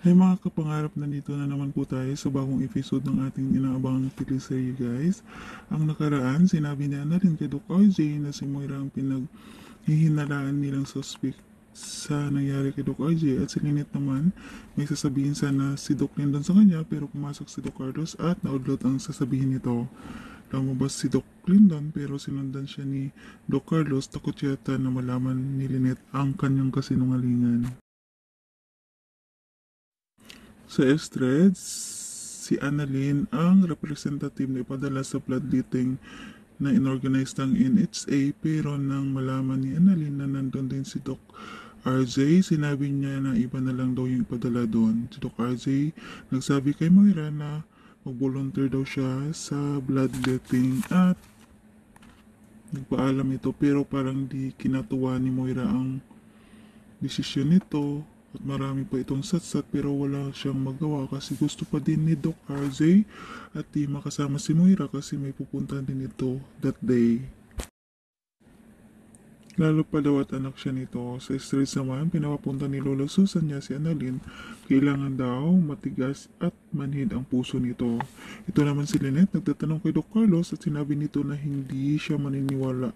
Hay mga kapangarap, nandito na naman po tayo sa bagong episode ng ating inaabangang teleserye guys. Ang nakaraan, sinabi niya na rin kay Doc RJ na si Moira ang pinaghihinalaan nilang suspect sa nangyari kay Doc RJ, at si Lynette naman may sasabihin sana si Doc Lindon sa kanya, pero pumasok si Doc Carlos at naudlot ang sasabihin nito. Lumabas si Doc Lindon pero sinundan siya ni Doc Carlos, takot yata na malaman ni Lynette ang kanyang kasinungalingan. Sa Estreds, si Annalyn ang representative na ipadala sa bloodletting na inorganize ng NHA, pero nang malaman ni Annalyn na nandun din si Doc RJ, sinabi niya na iba na lang daw yung ipadala doon. Si Doc RJ nagsabi kay Moira na mag-volunteer daw siya sa bloodletting at nagpaalam ito, pero parang di kinatuwa ni Moira ang desisyon nito. At marami pa itong satsat pero wala siyang magawa kasi gusto pa din ni Doc RJ at di makasama si Moira kasi may pupunta din ito that day. Lalo pa daw at anak siya nito. Sa stress naman, pinapapunta ni Lola Susan niya si Annalyn. Kailangan daw matigas at manhid ang puso nito. Ito naman si Lynette, nagtatanong kay Doc Carlos at sinabi nito na hindi siya maniniwala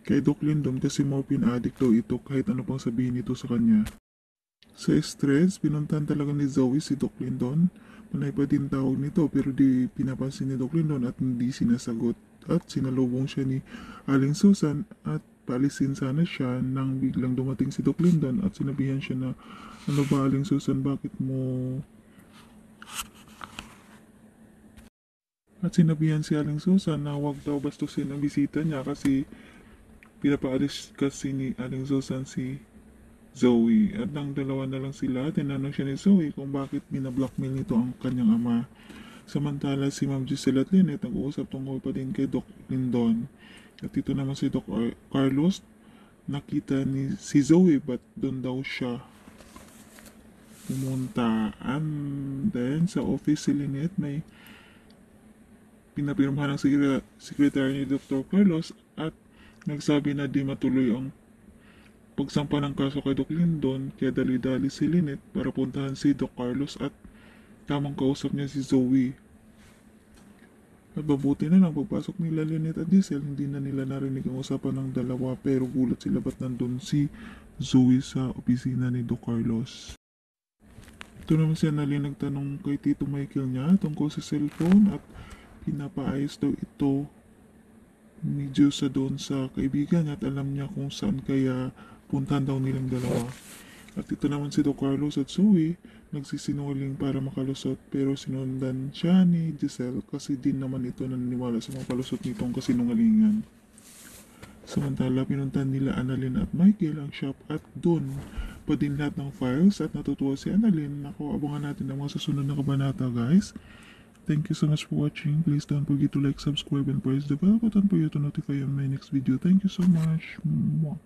kay Doc Lindon kasi morphine addict daw ito kahit ano pang sabihin nito sa kanya. Sa stress, pinuntahan talaga ni Zoe si Doc Lindon. Panay pa din tawag nito pero di pinapansin ni Doc Lindon at hindi sinasagot. At sinalubong siya ni Aling Susan at paalisin sana siya nang biglang dumating si Doc Lindon at sinabihan siya na, ano ba Aling Susan, bakit mo... At sinabihan si Aling Susan na huwag daw bastusin ang bisita niya kasi pinapaalis kasi ni Aling Susan si Zoe. At nang dalawa na lang sila, tinanong siya ni Zoe kung bakit binablockmail nito ang kanyang ama. Samantala si Ma'am Giselle at Lynette nag-uusap tungkol pa din kay Doc Lindon. At ito naman si Doc Carlos, nakita ni si Zoe but doon daw siya pumunta. And then sa office si Lynette may pinapirmahan ng secretary ni Dr. Carlos at nagsabi na di matuloy ang pagsampa ng kaso kay Doc Lindon, kaya dali-dali si Lynette para puntahan si Doc Carlos at tamang kausap niya si Zoe. At mabuti na lang pagpasok nila Lynette at Giselle, hindi na nila narinig ang usapan ng dalawa pero gulat sila ba't nandun si Zoe sa opisina ni Doc Carlos. Ito naman si Annalyn nagtanong kay Tito Michael niya tungkol sa cellphone at pinapaayos daw ito ni Diyosa doon sa kaibigan niya at alam niya kung saan kaya puntahan daw nilang dalawa. At ito naman si Doc Carlos at Zoe nagsisinungaling para makalusot pero sinundan siya ni Giselle kasi din naman ito naniniwala sa mga palusot nitong kasinungalingan. Samantala pinuntahan nila Annalyn at Michael ang shop at doon pa din lahat ng files at natutuwa si Annalyn. Naku, abangan natin ang mga susunod na kabanata guys. Thank you so much for watching. Please don't forget to like, subscribe, and press the bell button for you to notify on my next video. Thank you so much. Mwah.